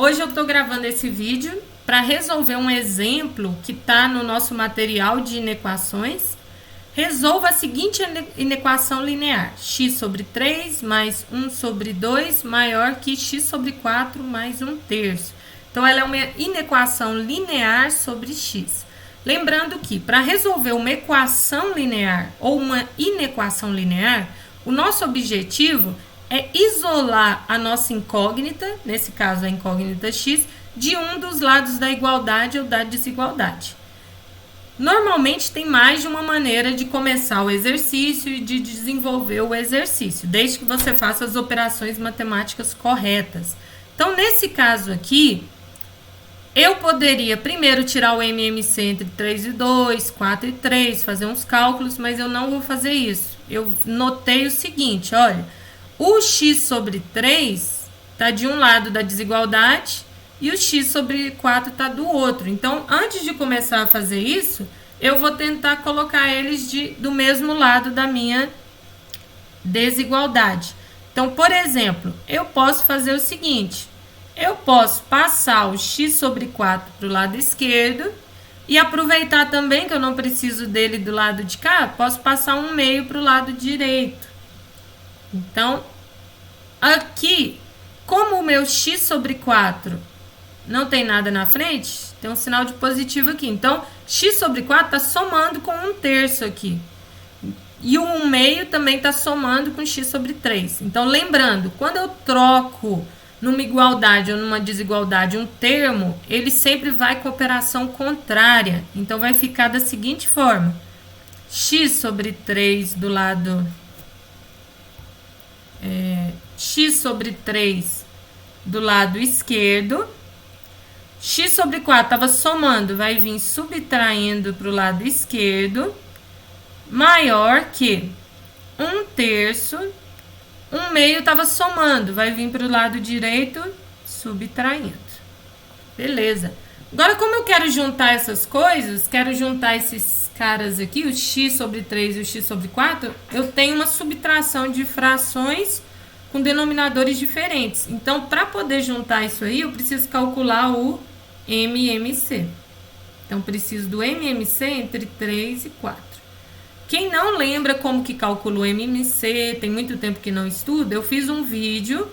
Hoje eu estou gravando esse vídeo para resolver um exemplo que está no nosso material de inequações. Resolva a seguinte inequação linear: x sobre 3 mais 1 sobre 2 maior que x sobre 4 mais 1/3. Então, ela é uma inequação linear sobre x. Lembrando que, para resolver uma equação linear ou uma inequação linear, o nosso objetivo é isolar a nossa incógnita, nesse caso a incógnita x, de um dos lados da igualdade ou da desigualdade. Normalmente tem mais de uma maneira de começar o exercício e de desenvolver o exercício, desde que você faça as operações matemáticas corretas. Então, nesse caso aqui, eu poderia primeiro tirar o MMC entre 3 e 2, 4 e 3, fazer uns cálculos, mas eu não vou fazer isso. Eu notei o seguinte, olha, o x sobre 3 está de um lado da desigualdade e o x sobre 4 está do outro. Então, antes de começar a fazer isso, eu vou tentar colocar eles do mesmo lado da minha desigualdade. Então, por exemplo, eu posso fazer o seguinte: eu posso passar o x sobre 4 para o lado esquerdo e aproveitar também que eu não preciso dele do lado de cá, posso passar 1/2 para o lado direito. Então, aqui, como o meu x sobre 4 não tem nada na frente, tem um sinal de positivo aqui. Então, x sobre 4 está somando com 1/3 aqui. E o 1/2 também está somando com x sobre 3. Então, lembrando, quando eu troco numa igualdade ou numa desigualdade um termo, ele sempre vai com operação contrária. Então, vai ficar da seguinte forma: x sobre 3 do lado... x sobre 3 do lado esquerdo. X sobre 4 estava somando, vai vir subtraindo para o lado esquerdo, maior que 1/3. 1/2 estava somando, vai vir para o lado direito, subtraindo. Beleza. Agora, como eu quero juntar essas coisas, quero juntar esses caras aqui, o x sobre 3 e o x sobre 4, eu tenho uma subtração de frações com denominadores diferentes. Então, para poder juntar isso aí, eu preciso calcular o MMC. Então, preciso do MMC entre 3 e 4. Quem não lembra como que calcula o MMC, tem muito tempo que não estuda, eu fiz um vídeo,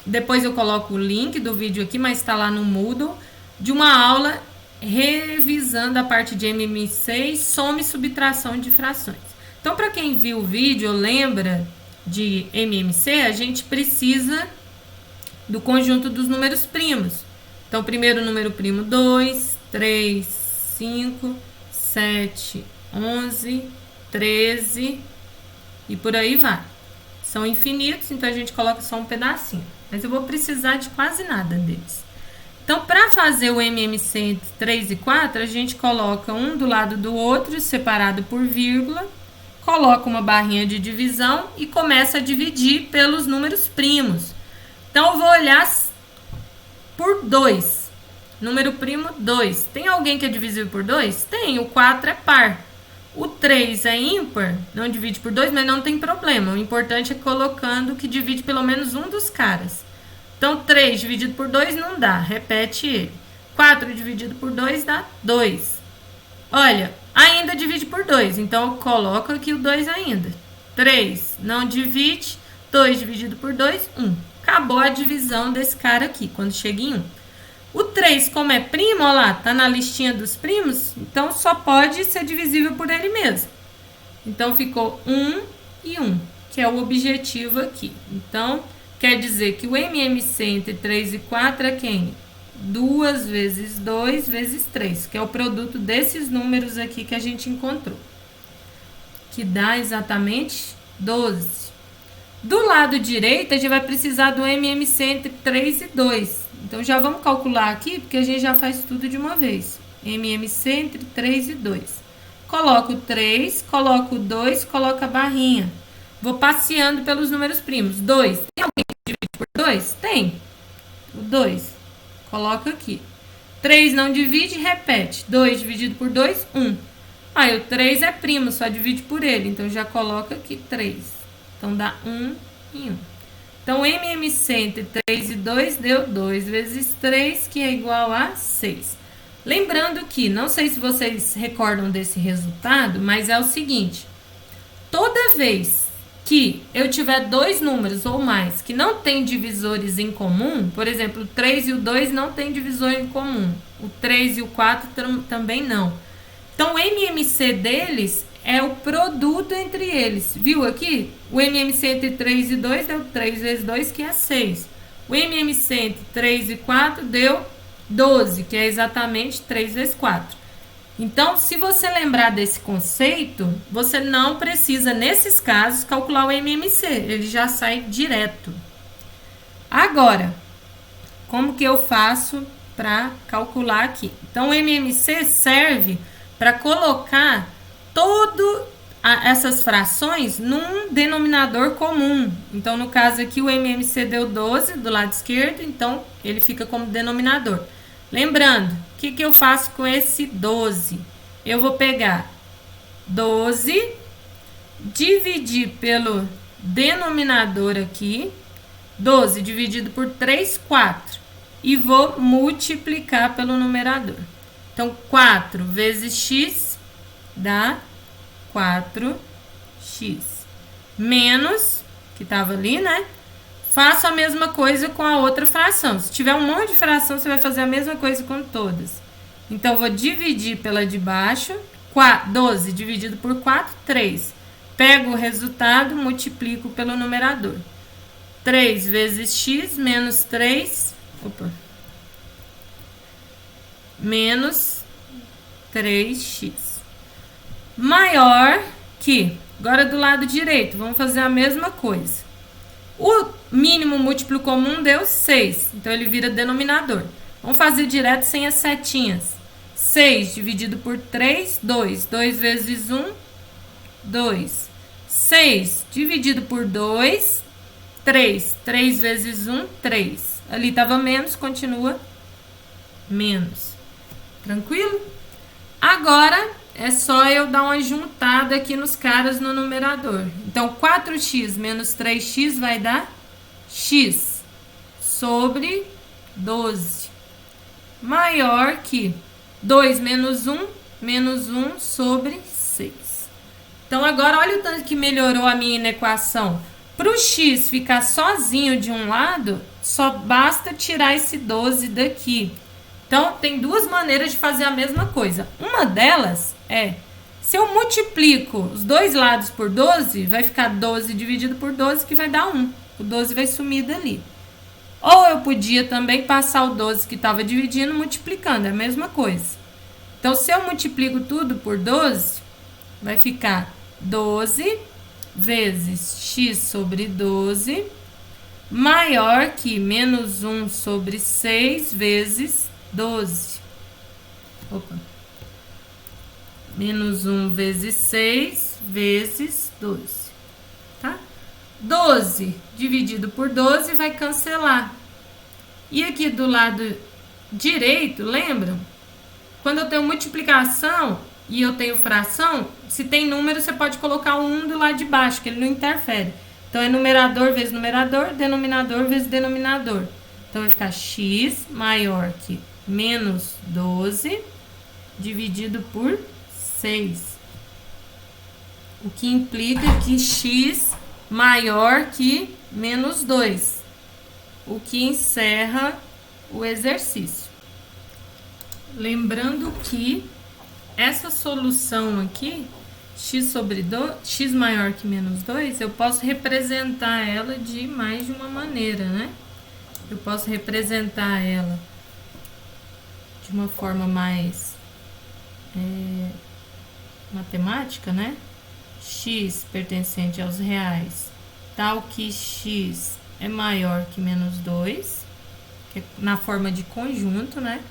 depois eu coloco o link do vídeo aqui, mas está lá no Moodle, de uma aula revisando a parte de MMC e soma e subtração de frações. Então, para quem viu o vídeo, lembra de MMC, a gente precisa do conjunto dos números primos. Então, primeiro número primo 2, 3, 5, 7, 11, 13 e por aí vai. São infinitos, então a gente coloca só um pedacinho. Mas eu vou precisar de quase nada deles. Então, para fazer o MMC entre 3 e 4, a gente coloca um do lado do outro, separado por vírgula, coloca uma barrinha de divisão e começa a dividir pelos números primos. Então, eu vou olhar por 2. Número primo 2. Tem alguém que é divisível por 2? Tem, o 4 é par. O 3 é ímpar, não divide por 2, mas não tem problema. O importante é colocando que divide pelo menos um dos caras. Então, 3 dividido por 2 não dá, repete ele. 4 dividido por 2 dá 2. Olha, ainda divide por 2, então eu coloco aqui o 2 ainda. 3 não divide, 2 dividido por 2, 1. Acabou a divisão desse cara aqui, quando chega em 1. O 3, como é primo, olha lá, tá na listinha dos primos, então só pode ser divisível por ele mesmo. Então, ficou 1 e 1, que é o objetivo aqui. Então, quer dizer que o MMC entre 3 e 4 é quem? 2 vezes 2 vezes 3, que é o produto desses números aqui que a gente encontrou. Que dá exatamente 12. Do lado direito, a gente vai precisar do MMC entre 3 e 2. Então, já vamos calcular aqui, porque a gente já faz tudo de uma vez. MMC entre 3 e 2. Coloco o 3, coloco o 2, coloco a barrinha. Vou passeando pelos números primos. 2. Tem alguém que divide por 2? Tem. O 2. Coloca aqui. 3 não divide, repete. 2 dividido por 2, 1. Aí, o 3 é primo, só divide por ele. Então, já coloca aqui 3. Então, dá 1 e 1. Então, MMC entre 3 e 2 deu 2 vezes 3, que é igual a 6. Lembrando que, não sei se vocês recordam desse resultado, mas é o seguinte. Toda vez que eu tiver dois números ou mais que não tem divisores em comum, por exemplo, o 3 e o 2 não tem divisor em comum, o 3 e o 4 também não. Então, o MMC deles é o produto entre eles. Viu aqui? O MMC entre 3 e 2 deu 3 vezes 2, que é 6. O MMC entre 3 e 4 deu 12, que é exatamente 3 vezes 4. Então, se você lembrar desse conceito, você não precisa, nesses casos, calcular o MMC. Ele já sai direto. Agora, como que eu faço para calcular aqui? Então, o MMC serve para colocar todas essas frações num denominador comum. Então, no caso aqui, o MMC deu 12 do lado esquerdo, então ele fica como denominador. Lembrando, o que eu faço com esse 12? Eu vou pegar 12, dividir pelo denominador aqui, 12 dividido por 3, 4. E vou multiplicar pelo numerador. Então, 4 vezes x dá 4x. Menos, que estava ali, né? Faço a mesma coisa com a outra fração. Se tiver um monte de fração, você vai fazer a mesma coisa com todas. Então, vou dividir pela de baixo. 12 dividido por 4, 3. Pego o resultado, multiplico pelo numerador. 3 vezes x menos 3... menos 3x. Maior que... Agora, do lado direito, vamos fazer a mesma coisa. O mínimo múltiplo comum deu 6. Então, ele vira denominador. Vamos fazer direto sem as setinhas. 6 dividido por 3, 2. 2 vezes 1, 2. 6 dividido por 2, 3. 3 vezes 1, 3. Ali estava menos, continua menos. Tranquilo? Agora, é só eu dar uma juntada aqui nos caras no numerador. Então, 4x menos 3x vai dar x sobre 12. Maior que 2 menos 1 sobre 6. Então, agora, olha o tanto que melhorou a minha inequação. Para o x ficar sozinho de um lado, só basta tirar esse 12 daqui. Então, tem duas maneiras de fazer a mesma coisa. Uma delas é, se eu multiplico os dois lados por 12, vai ficar 12 dividido por 12, que vai dar 1. O 12 vai sumir dali. Ou eu podia também passar o 12 que estava dividindo, multiplicando, é a mesma coisa. Então, se eu multiplico tudo por 12, vai ficar 12 vezes x sobre 12, maior que menos 1 sobre 6 vezes 12. Menos 1 vezes 6 vezes 12. Tá? 12 dividido por 12 vai cancelar. E aqui do lado direito, lembram? Quando eu tenho multiplicação e eu tenho fração, se tem número, você pode colocar o 1 do lado de baixo, que ele não interfere. Então, é numerador vezes numerador, denominador vezes denominador. Então, vai ficar x maior que menos 12 dividido por 6. O que implica que x maior que menos 2. O que encerra o exercício. Lembrando que essa solução aqui, x maior que menos 2, eu posso representar ela de mais de uma maneira, né? Eu posso representar ela de uma forma mais matemática, né? X pertencente aos reais, tal que x é maior que menos 2, que é na forma de conjunto, né?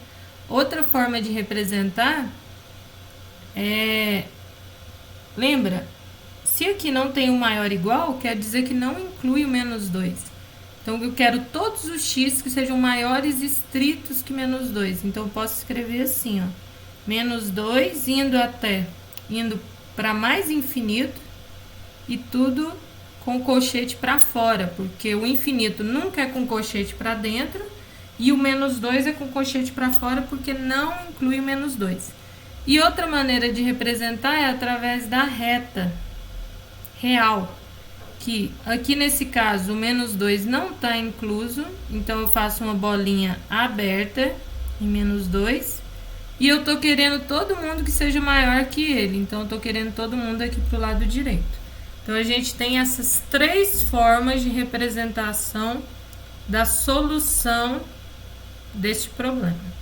Outra forma de representar lembra, se aqui não tem um maior igual, quer dizer que não inclui o menos 2. Então, eu quero todos os x que sejam maiores estritos que menos 2. Então, eu posso escrever assim, ó. Menos 2 indo para mais infinito e tudo com o colchete para fora, porque o infinito nunca é com colchete para dentro e o menos 2 é com colchete para fora, porque não inclui o menos 2. E outra maneira de representar é através da reta real, que aqui nesse caso o menos 2 não está incluso, então eu faço uma bolinha aberta em menos 2, e eu tô querendo todo mundo que seja maior que ele, então eu tô querendo todo mundo aqui pro lado direito. Então a gente tem essas 3 formas de representação da solução deste problema.